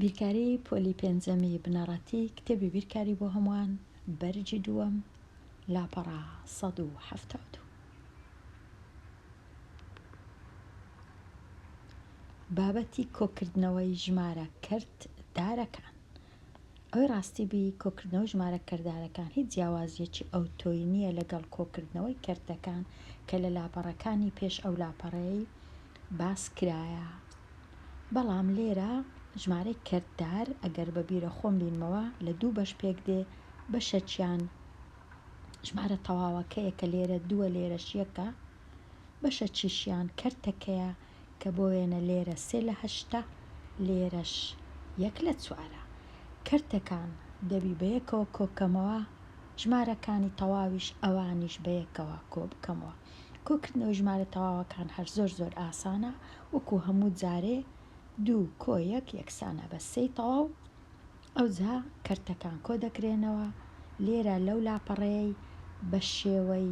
بیرکاری پۆلی پێنجەمی بنەڕەتی کتێبی بیرکاری بۆ هەمووان بەرجی دووەم لاپەڕا 172 بابەتی کۆکردنەوەی ژمارە کەرتدارەکان. ئەوەی ڕاستی بی کۆکردنەوە ژمارە کەرتدارەکان هیچ جیاوازیەکی ئەوتۆی نییە لەگەڵ کۆکردنەوەی کەرتەکان کە لە لاپەڕەکانی پێش ئەو لاپەڕەیەی باس کرایە. بەڵام لێرە ژمارەی کەرتدار ئەگەر بەبیرە خۆم بینمەوە لە دوو بەش پێک دێ. بەشەکیان ژمارە تەواوەکەیە کە لێرە دووە لێرەش یەکە، بەشە چیشیان کەرتەکەیە کە بۆ وێنە لێرە 3/8 لێرەش 1/4. کەرتەکان دەبی بە یەکەوە کۆکەمەوە، ژمارەکانی تەواویش ئەوانیش بە یەکەوە کۆ بکەمەوە. کۆکردنەوەی ژمارە تەواوەکان هەر زۆر ئاسانە، وەکو هەموو جارێ 2 کۆ 1 یەکسانە بە 3 تەواو. ئەوجا کەرتەکان کۆ دەکرێنەوە. لێرە لەو لاپەڕەیەی بە شێوەی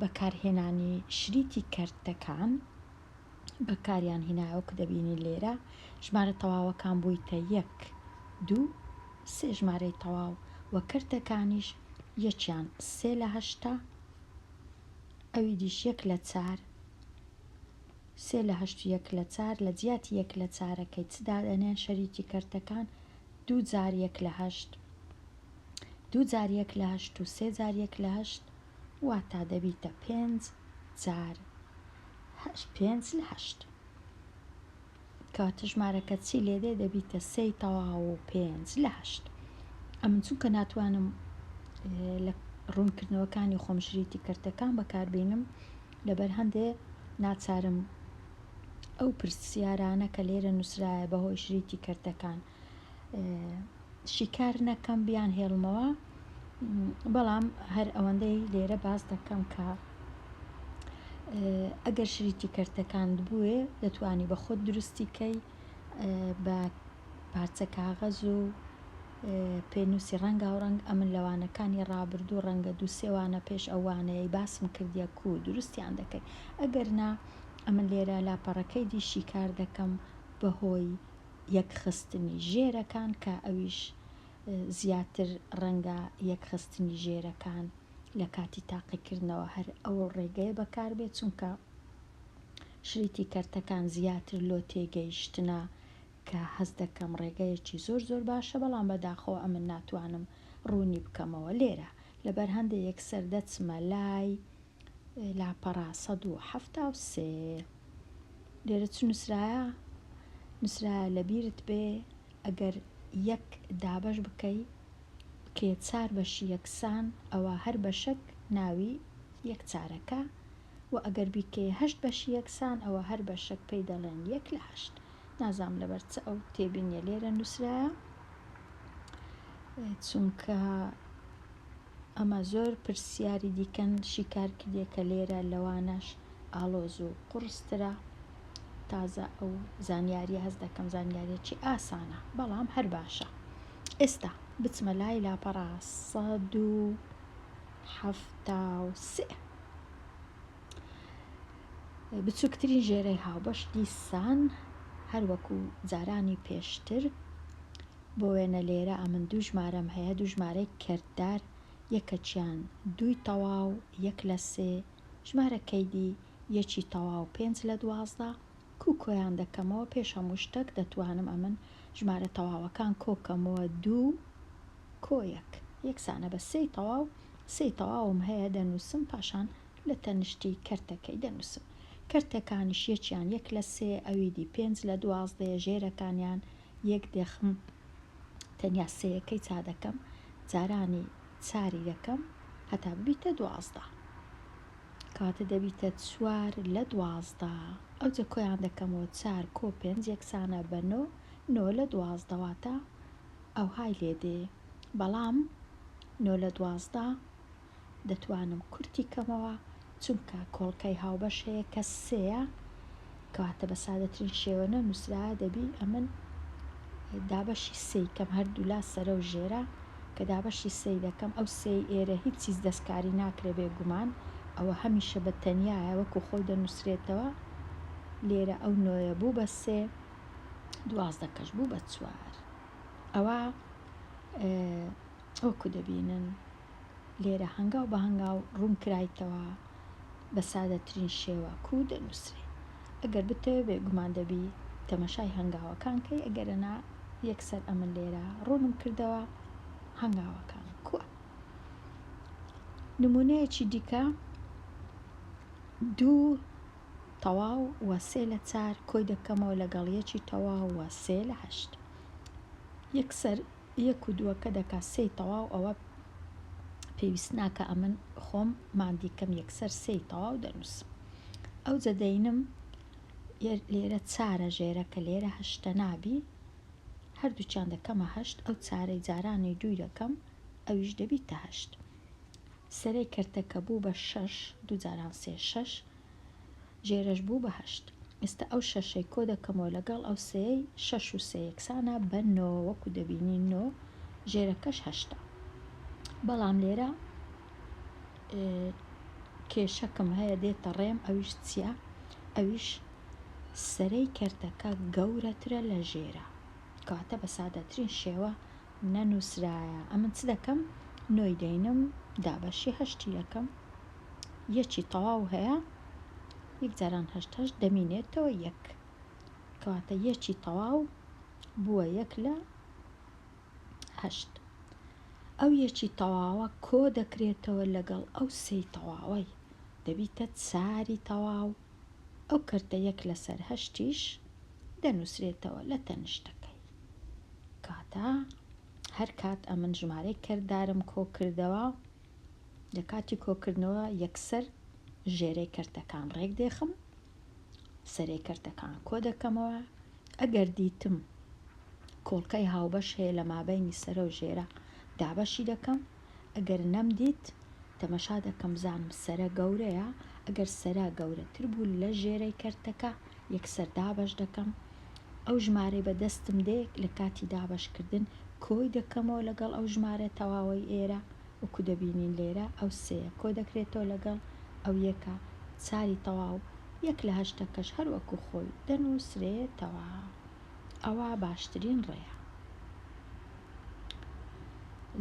بەکارهێنانی شریتی کەرتەکان بەکاریان هێناوە کە دەبینی لێرە ژمارە تەواوەکان بوویتە 1 2 3 ژمارەی تەواو و کەرتەکانیش یەکیان 3/8 ئەوی دیش 1/4 3/8 و 1/4 لە جیاتی 1/4ەکەی چدا دەنێن شەریکی کەرتەکان 2 جار 1/8 2 جار 1/8 و 3 جار 1/8 واتە دەبیتە 5 جار 5/8 کاتە ژمارەکە چی لێدێ دەبیتە 3 تەواو و 5/8. ئەمن چونکە ناتوانم لە ڕوونکردنەوەکانی خۆم شریتی کەرتەکان بەکاربێنم لەبەر هەندێ ناچارم ئەو پرسیارانە کە لێرە نووسرایە بەهۆی شریتی کەرتەکان شیکار نەکەم بیان هێڵمەوە. بەڵام هەر ئەوەندەی لێرە باس دەکەم کە ئەگەر شریتی کەرتەکان بووێ دەتوانی بە خۆت دروستیکەی بە پارچە کاغەز و پێنووسی ڕەنگا و ڕەنگ ئەمن لەوانەکانی ڕابردوو ڕەنگە 2-3 پێش ئەوانەیە باسم کردیە و دروستیان دەکەی. ئەگەر نا ئەمن لێرە لاپەڕەکەی دیشی کار دەکەم بەهۆی یەکخستنی ژێرەکان کە ئەویش زیاتر ڕەنگە یەکخستنی ژێرەکان لە کاتی تاقیکردنەوە هەر ئەو ڕێگەیە بەکار بێت، چونکە شریتی کەرتەکان زیاتر لۆ تێگەیشتنە کە هەست دەکەم ڕێگەیەکی زۆر باشە، بەڵام بەداخەوە ئەمن ناتوانم ڕوونی بکەمەوە لێرە. لەبەر هەندێک یەکسەر دەچمە لای لاپەڕا 173. لێرە چ نووسرایە لەبیرت بێ ئەگەر 1 دابەش بکەی کێ 4 بەشی یەکسان ئەوە هەر بەشەک ناوی 1/4 و ئەگەر بیکەی 8 بەشی یەکسان ئەوە هەر بەشەک پێی دەڵێن 1/8. نازام لەبەر چ ئەو تێبینیە لێرە نووسرایە، چونکە ئەمە زۆر پرسیاری دیکەن شیکار کردێ کە لێرە لەوانەش ئالۆز و قورسترە. تازە ئەو زانیاریە هەست دەکەم زانیارێکی ئاسانە، بەڵام هەر باشە. ئێستا بچمە لای لاپەڕا 173. بچووکترین ژێرەی هاوبەش دیسان هەروەکو جارانی پێشتر بۆ وێنە لێرە ئەمن 2 ژمارەم هەیە، 2 ژمارەی کەرتدار، یەکەکیان 2 تەواو 1/3 ژمارەکەی دی 1 تەواو 5/12 کۆیان دەکەمەوە. پێش هەموو شتێک دەتوانم ئەمن ژمارە تەواوەکان کۆکەمەوە 2 کۆ 1 یەکسانە بە 3 تەواو 3 تەواوم هەیە دەنووسم، پاشان لە تەنشتی کەرتەکەی دەنووسم. کەرتەکانیش یەکیان 1/3 ئەوی دی 5/12 ژێرەکانیان 1 دەخم تەنیا 3یەکەی چا دەکەم، جارانی 4 دەکەم هەتا ببیتە 12 کاتە دەبیتە 4/12. ئەوجە کۆیان دەکەمەوە 4 کۆ 5 یەکسانە بە 9/12 واتە ئەو های لێدێ. بەڵام 9/12 دەتوانم کورتی کەمەوە چونکە کۆڵکەی هاوبەش هەیە کە 3ە، کەواتە بە سادەترین شێوە نووسرایە دەبی ئەمن دابەشی 3 کەم هەردوو لا سەرە و ژێرە کە دابەشی 3 دەکەم. ئەو 3 ئێرە هیچ چیز دەستکاری ناکرێ بێگومان، ئەوە هەمیشە بە تەنیایە وەکو خۆی دەنووسرێتەوە. لێرە ئەو 9 بوو بە 3 12 کەش بوو بە 4 ئەوە وەکو دەبینن لێرە هەنگاو بە هەنگاو ڕوون کرایتەوە بە سادەترین شێوە کو دەنووسێ. ئەگەر بتەوێ بێگومان دەبی تەمەشای هەنگاوەکانکەی ئەگەرەنا یەکسەر ئەمن لێرە ڕوونم کردەوە هەنگاوەکان کووە. نمونەیەکی دیکە 2 تەواو وە 3 لە 4 کۆی دەکەمەوە لەگەڵ 1 تەواو وە 3 لە 8 یەکسەر 1 و 2 دەکا 3 تەواو ئەوە پێویست ناکە ئەمن خۆم مادیکەم یەکسەر 3 تەواو دەنووسم. ئەو جەدەینم لێرە 4 ژێرە کە لێرە 8 نابی هەردووچیان دەکەمە 8 ئەو 4 جارانی 2 دەکەم ئەویش دەبیتە 8 سەرەی کەرتەکە بوو بە 6 2 جاران 3 6 ژێرەش بوو بە 8 ئێستا ئەو 6 کۆ دەکەمەوە لەگەڵ ئەو 3 6 و 3 یەکسانە بە 9 وەکو دەبینی 9 ژێرەکەش 8 بەڵام لێرە کێشەکەم هەیە دێتە ڕێم ئەویش چییە؟ ئەویش سەرەی کەرتەکە گەورەترە لە ژێرە کەواتە بە سادەترین شێوە نەنووسرایە. ئەمن چ دەکەم؟ 9 دەینم دابەشی 8 دەکەم 1 تەواو هەیە 1 جاران 8 دەمینێتەوە 1 کەواتە 1 تەواو بووە 1 لە 8 ئەو 1 تەواوە کۆ دەکرێتەوە لەگەڵ ئەو 3 تەواوەی دەبیتە 4 تەواو ئەو کەرتە 1 لەسەر 8 دەنووسرێتەوە لە تەنیشتەکەی. کاتە هەر کات ئەمن ژمارەی کەردارم کۆ کردەوە لە کاتی کۆکردنەوە یەکسەر ژێرەی کەرتەکان ڕێک دێخم سەرەی کەرتەکان کۆ دەکەمەوە ئەگەر دیتم کۆڵکەی هاوبەش هەیە لە مابەینی سەرە و ژێرە دابەشی دەکەم ئەگەر نەمدیت تەمەشا دەکەم زانم سەرە گەورەیە ئەگەر سەرا گەورەتر بوو لە ژێرەی کەرتەکە یەکسەر دابەش دەکەم ئەو ژمارەی بەدەستم دێ لە کاتی دابەشکردن کۆی دەکەمەوە لەگەڵ ئەو ژمارە تەواوەی ئێرە وەکو دەبینین لێرە ئەو 3 کۆ دەکرێتەوە لەگەڵ ئەو 1 4 تەواو 1 لە 8 هەر وەکو خۆی دەنووسرێتەوە. ئەوە باشترین ڕێیە.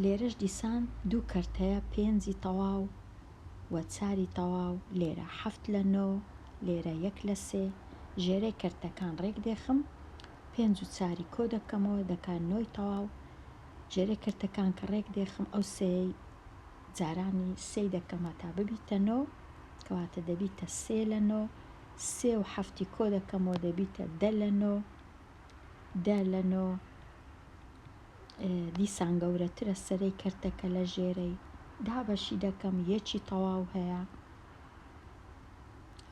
لێرەش دیسان 2 کەرت هەیە 5 تەواو وە 4 تەواو لێرە 7 لە 9 لێرە 1 لە 3 ژێرەی کەرتەکان ڕێک دێخم 5 و 4 کۆ دەکەمەوە دەکا 9 تەواو ژێرەی کەرتەکان کە ڕێک دێخم ئەو 3 جارانی 3 دەکەمە تا ببیتە 9 کەواتە دەبیتە 3 لە 9 3 و 7 کۆ دەکەمەوە دەبیتە 10 لە 9 10 لە 9 دیسان گەورەترە سەرەی کەرتەکە لە ژێرەی دابەشی دەکەم 1 تەواو هەیە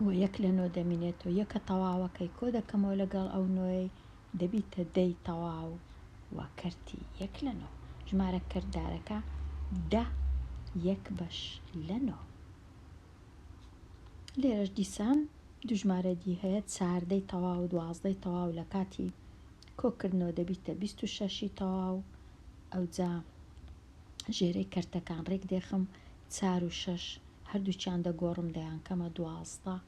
و 1 لە 9 دەمینێتەوە 1 تەواوەکەی کۆ دەکەمەوە لەگەڵ ئەو 9 دەبیتە 10 تەواو و کەرتی 1 لە 9 ژمارە کەردارەکە 10 1 بەش لە 9. لێرەش دیسان دوو ژمارە دی هەیە 4 تەواو 12 تەواو لە کاتی کۆکردنەوە دەبیتە 26 تەواو ئەوجا ژێرەی کەرتەکان ڕێک دێخم 4 و 6 هەردووچیان دەگۆڕم دەیان کەمە 12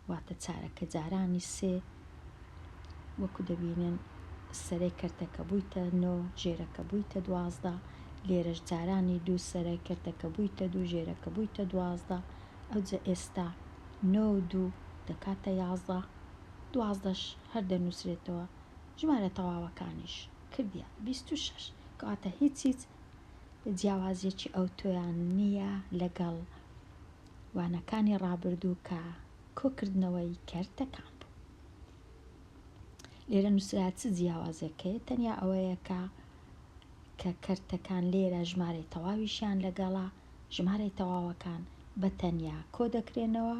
واتە چارەکە جارانی 3 وەکو دەبینن سەرەی کەرتەکە بوویتە 9 ژێرەکە بوویتە 12 لێرەش جارانی 2 سەرەی کەرتەکە بوویتە 2 ژێرەکە بوویتە 12 ئەوجا ئێستا 9 و 2 دەکاتە 11 12ش هەر دەنووسرێتەوە ژمارە تەواوەکانیش کردیە 26 کەواتە هیچ جیاوازیەکی ئەو تۆیان نییە لەگەڵ وانەکانی ڕابردوو کە کۆکردنەوەی کەرتەکان بوو. لێرە نووسرات چ جیاوازەکەی تەنیا ئەوەیە کە کەرتەکان لێرە ژمارەی تەواویشیان لەگەڵا ژمارەی تەواوەکان بە تەنیا کۆ دەکرێنەوە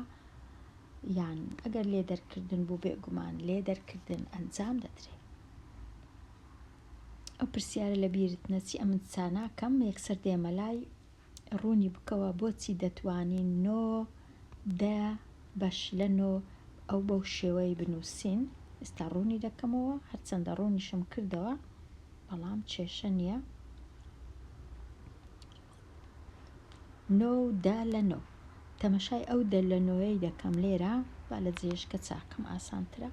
یان ئەگەر لێ دەرکردن بوو بێگومان لێ دەرکردن ئەنجام دەدرێت. ئەو پرسیارە لە بیرت نەچی ئەمن چاناکەم یەکسەر دێمە لای ڕوونی بکەوە بۆچی دەتوانین 9 10 بەش لە 9 ئەو بەو شێوەی بنووسین. ئێستا ڕوونی دەکەمەوە هەرچەندە ڕوونیشم کردەوە بەڵام کێشە نییە. 9 و 10 لە 9 تەمەشای ئەو 10 لە 9ی دەکەم لێرە با لە جێشکە چاکم ئاسانترە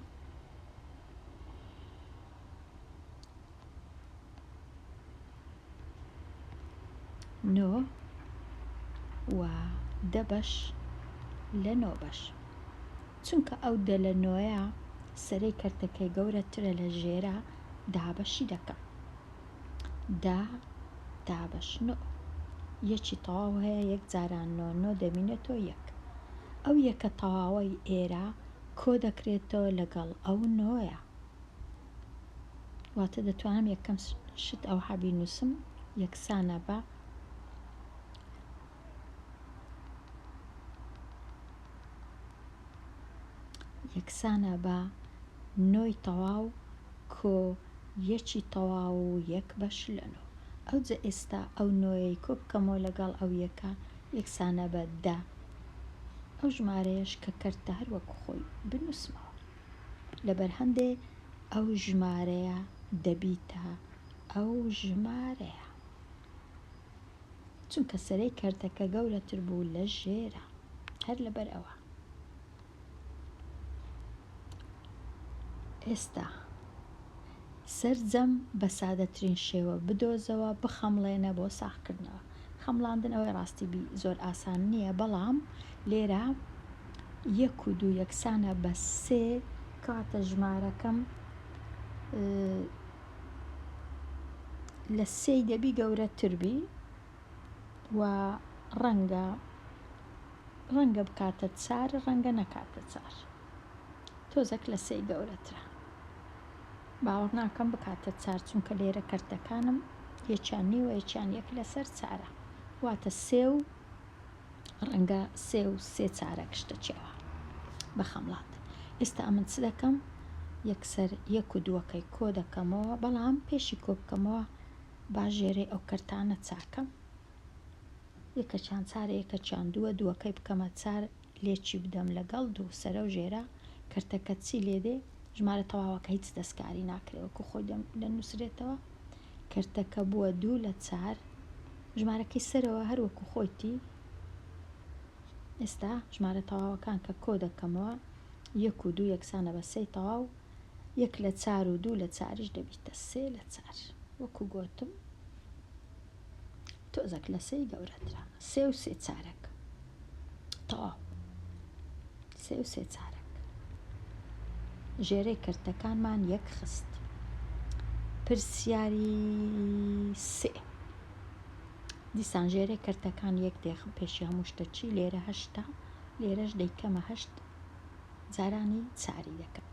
9 و 10 بەش لە 9 بەش. چونکە ئەو دە لە 9ە سەرەی کەرتەکەی گەورەترە لە ژێرە 10 بەشی دەکەم. 10 بەش 9 یەکی تەواو هەیە، یەک جاران 9 دەبینێتەوە یەک. ئەو یەکە تەواوەی ئێرە کۆ دەکرێتەوە لەگەڵ ئەو 9ە. واتە دەتوانم یەکەم شت ئەو حەبی نووسم یەکسانە بە یەکسانە بە 9 تەواو کۆ یەکی تەواو و یەک بەش لە 9. ئەوجە ئێستا ئەو 9ی کۆ بکەمەوە لەگەڵ ئەو یەکە یەکسانە بە 10. ئەو ژمارەیەش کە کەرتە هەر وەکو خۆی بنووسمەوە لەبەر هەندێ ئەو ژمارەیە دەبیتە ئەو ژمارەیە، چونکە سەرەی کەرتەکە گەورەتر بوو لە ژێرە. هەر لەبەر ئەوە ئێستا سەرجەم بە سادەترین شێوە بدۆزەوە بخەمڵێنە بۆ ساغکردنەوە. خەمڵاندن ئەوەی ڕاستی زۆر ئاسان نییە، بەڵام لێرە 1 و 2 یەکسانە بە 3 کاتە ژمارەکەم لە 3 دەبی گەورەتر بی و ڕەنگە بکاتە 4 ڕەنگە نەکاتە 4 تۆزێک لە 3 گەورەترە. باوەڕ ناکەم بکاتە 4 چونکە لێرە کەرتەکانم یەکیان نیوە یەکیان یەک لەسەر 4ە، واتە 3 و ڕەنگە 3 و 3/4 شتە چێوە بە خەمڵات. ئێستا ئەمن چ دەکەم؟ یەکسەر 1 و 2ەکەی کۆ دەکەمەوە، بەڵام پێشی کۆ بکەمەوە با ژێرەی ئەو کەرتانە چاکەم. یەکەچیان 4 یەکەچیان 2 دووەکەی بکەمە 4 لێکی بدەم لەگەڵ 2 سەرە و ژێرە کەرتەکە چی لێدێ؟ ژمارە تەواوەکە هیچ دەستکاری ناکرێت وەکو خۆی لە نووسرێتەوە. کەرتەکە بووە 2 لە 4 ژمارەکەی سەرەوە هەر وەکو خۆیتی. ئێستا ژمارە تەواوەکان کە کۆ دەکەمەوە 1 و 2 یەکسانە بە 3 تەواو، 1 لە 4 و 2 لە 4ش دەبیتە 3 لە 4 وەکو گۆتم تۆزێک لە 3 گەورەترە. 3 و 3/4 تەواو 3 و 3/4 ژێرەی کەرتەکانمان یەک خست. پرسیاری 3 دیسان ژێرەی کەرتەکان یەک دێخم پێشی هەموو شتە چی؟ لێرە 8 لێرەش دەیکەمە 8 جارانی 4 دەکەم.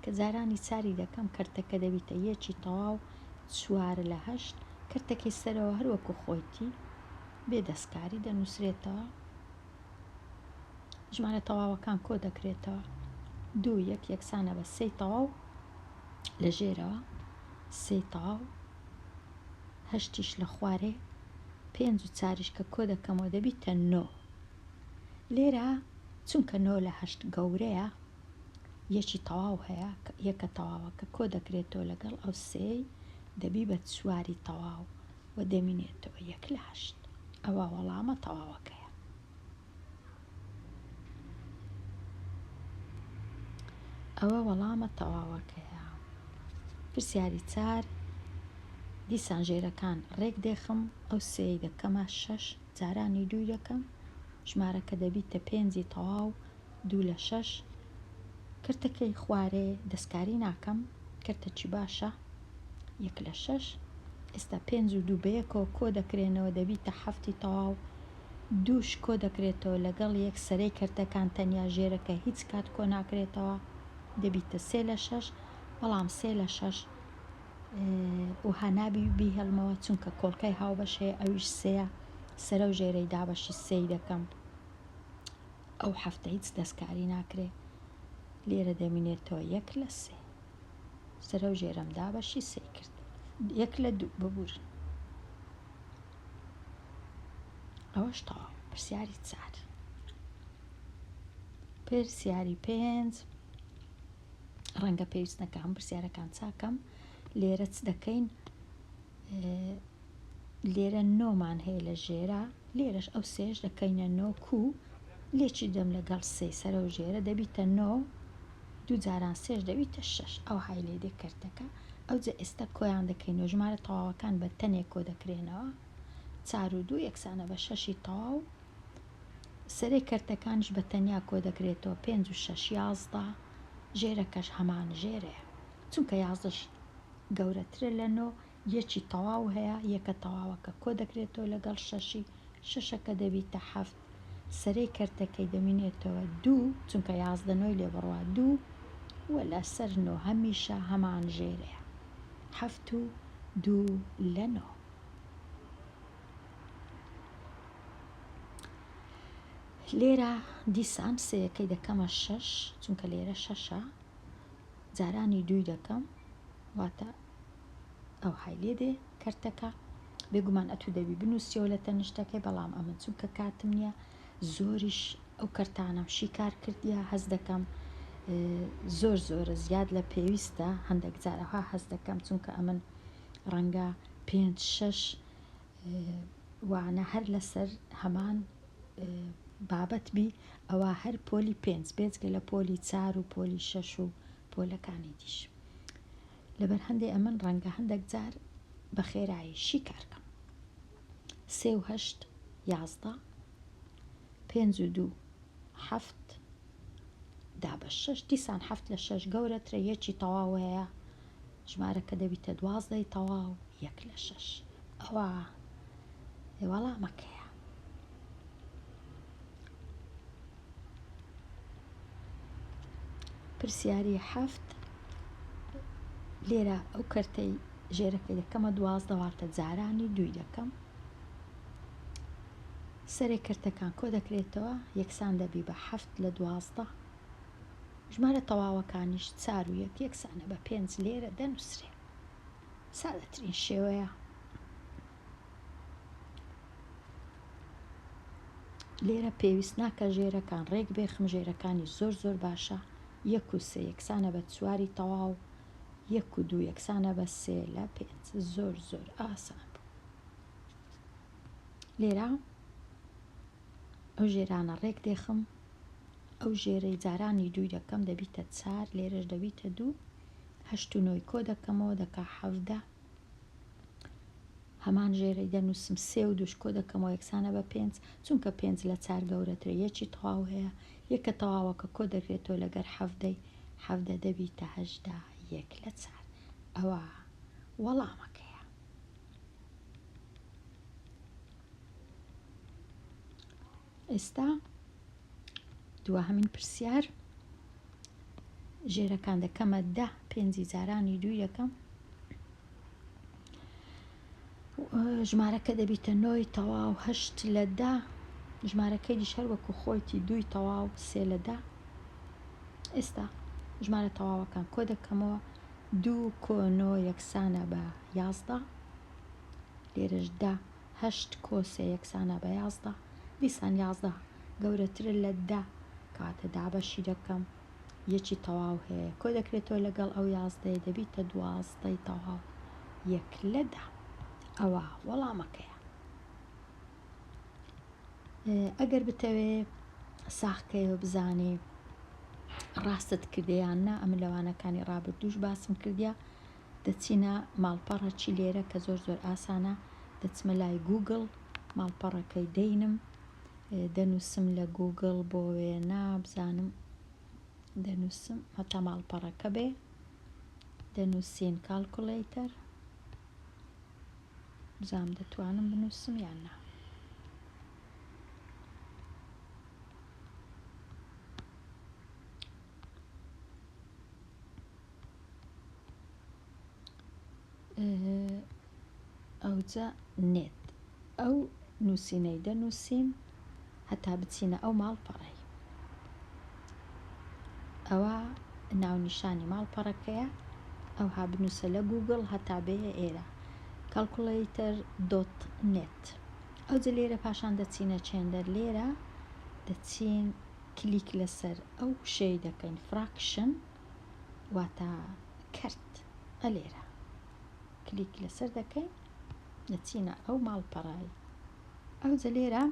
کە جارانی 4 دەکەم کەرتەکە دەبیتە یەکی تەواو 4 لە 8. کەرتەکەی سەرەوە هەر وەکو خۆیتی بێ دەستکاری دەنووسرێتەوە. ژمارە تەواوەکان کۆ دەکرێتەوە 2 1 یەکسانە بە 3 تەواو لە ژێرەوە 3 تەواو 8ش لە خوارێ 5 و 4ش کە کۆ دەکەمەوە دەبیتە 9. لێرە چونکە 9 لە 8 گەورەیە یەکی تەواو هەیە، یەکە تەواوە کە کۆ دەکرێتەوە لەگەڵ ئەو 3 دەبی بە 4 تەواو و دەمینێتەوە 1 لە 8. ئەوە وەڵامە تەواوەکەیە. ئەوە وەڵامە تەواوەکەیە. پرسیاری 4 دیسان ژێرەکان ڕێک دێخم، ئەو 3 دەکەمە 6 جارانی 2 دەکەم، ژمارەکە دەبیتە 5 تەواو 2 لە 6. کەرتەکەی خوارێ دەستکاری ناکەم، کەرتەکی باشە 1 لە 6. ئێستا 5 و 2 بەیەکەوە کۆ دەکرێنەوە دەبیتە 7 تەواو 2ش کۆ دەکرێتەوە لەگەڵ یەک سەرەی کەرتەکان تەنیا ژێرەکە هیچ کات کۆ ناکرێتەوە دەبیتە 3 لە 6. بەڵام 3 لە 6 و هەنابی بیهێڵمەوە چونکە کۆڵکەی هاوبەشەیە ئەویش 3 سەرە و ژێرەی دابەشی 3 دەکەم، ئەو 7 هیچ دەستکاری ناکرێ لێرە دەمینێتەوە 1 لە 3 سەرە و ژێرەم دابەشی 3 کرد 1 لە 2 ببورن. ئەوەش تەواو. پرسیاری 4 پرسیاری 5 ڕەنگە پێویست نەکەم پرسیارەکان چاکەم. لێرە چ دەکەین؟ لێرە 9مان هەیە لە ژێرە، لێرەش ئەو 3ش دەکەینە 9 و لێکی دەم لەگەڵ 3 سەرە و ژێرە دەبیتە 9 2 جاران 3ش دەبیتە 6. ئەو های لێ دێکردەکە. ئەوجە ئێستا کۆیان دەکەین و ژمارە تەواوەکان بە تەنێک کۆ دەکرێنەوە 4 و 2 یەکسانە بە 6 تەواو سەرەی کەرتەکانش بە تەنیا کۆ دەکرێتەوە 5 و 6 11 ژێرەکەش هەمان ژێرەیە چونکە 11ش گەورەترە لە 9 یەکی تەواو هەیە یەکە تەواوەکە کۆ دەکرێتەوە لەگەڵ 6 شەشەکە دەبیتە 7 سەرەی کەرتەکەی دەمینێتەوە 2 چونکە 11 9 لێ بڕوا 2 وە لەسەر 9 هەمیشە هەمان ژێرەیە 7 و 2 لە 9 لێرە دیسان سەیەکەی دەکەمە 6 چونکە لێرە 6ە جارانی 2 دەکەم واتە ئەو های لێ دێ کەرتەکە بێگومان ئەتو دەبی بنووسیەوە لە تەنیشتەکەی بەڵام ئەمە چونکە کاتم نییە زۆریش ئەو کەرتانم شیکار کردیە هەز دەکەم زۆرە زیاد لە پێویستە هەندێک جارەها هەز دەکەم چونکە ئەمن ڕەنگە 5-6 وانە هەر لەسەر هەمان بابەت بی ئەوە هەر پۆلی 5 بێجگە لە پۆلی 4 و پۆلی 6 و پۆلەکانی دیش لەبەر هەندێک ئەمن ڕەنگە هەندێک جار بە خێرایی شیکارکەم 3 و 8 11 5 و 2 7 دا بە 6 دیسان 7 لە 6 گەورەترە یەکی تەواو هەیە ژمارەکە دەبیتە 12 تەواو 1 لە 6 ئەوە وەڵامەکەیە پرسیاری 7 لێرە ئەو کەرتەی ژێرەکەی دەکەمە 12 واتە جارانی 2 دەکەم سەرێک کەرتەکان کۆ دەکرێتەوە یەکسان دەبی بە 7 لە 12 ژمارە تەواوەکانیش 4 و 1 یەکسانە بە 5 لێرە دەنووسرێ سادەترین شێوەیە لێرە پێویست ناکە ژێرەکان ڕێک بێخم ژێرەکانی زۆر باشە 1 و 3 یەکسانە بە 4 تەواو 1 و 2 یەکسانە بە 3 لە 5 زۆر ئاسان بوو لێرە ئەو ژێرانە ڕێک دێخم ئەو ژێرەی جارانی 2 دەکەم دەبیتە 4 لێرەش دەبیتە 2 8 و 9 کۆ دەکەمەوە دەکا 17 هەمان ژێرەی دەنووسم 3 و 2 کۆ دەکەمەوە یەکسانە بە 5 چونکە 5 لە 4 گەورەترە یەکی تەواو هەیە یەکە تەواوەکە کۆ دەکرێتەوە لەگەر 17 دەبیتە 18 1 لە 4 ئەوە وەڵامەکەیە ئێستا دووەهەمین پرسیار ژێرەکان دەکەمە 10 5 جارانی 2 دەکەم ژمارەکە دەبیتە 9 تەواو 8 لە 10 ژمارەکەی دیش هەر وەکو خۆیتی 2 تەواو 3 لە 10 ئێستا ژمارە تەواوەکان کۆ دەکەمەوە 2 کۆ 9 یەکسانە بە 11 لێرەش 10 8 کۆ 3 یەکسانە بە 11 دیسان 11 گەورەترە لە 10 کاتە دابەشی دەکەم یەکی تەواو هەیە کۆ دەکرێتەوە لەگەڵ ئەو 11 دەبیتە 12 تەواو 1 لە 10 ئەوە وەڵامەکەیە ئەگەر بتەوێ ساختکەیەوە بزانێ ڕاستت کردیان نا ئەمە لەوانەکانی ڕابردووش باسم کردیا دەچینە ماڵپەڕەکی لێرە کە زۆر ئاسانە دەچمە لای گوگڵ ماڵپەڕەکەی دەینم دەنووسم لە گوگڵ بۆ وێنە بزانم دەنووسم هەتا ماڵپەڕەکە بێ دەنووسین کالکولیتەر بزانم دەتوانم بنووسم یان نا ئەوجا نێت ئەو نووسینەی دەنووسین هەتا بچینە ئەو ماڵپەڕەی ئەوە ناونیشانی ماڵپەڕەکەیە ئەوها بنووسە لە گوگڵ هەتا بێ ئێرە calculator.net ئەوجا لێرە پاشان دەچینە چێندەر لێرە دەچین کلیک لەسەر ئەو شەی دەکەین فراکشن واتە کەرت ئەلێرە کلیک لەسەر دەکەین دەچینە ئەو ماڵپەڕای ئەوجا لێرە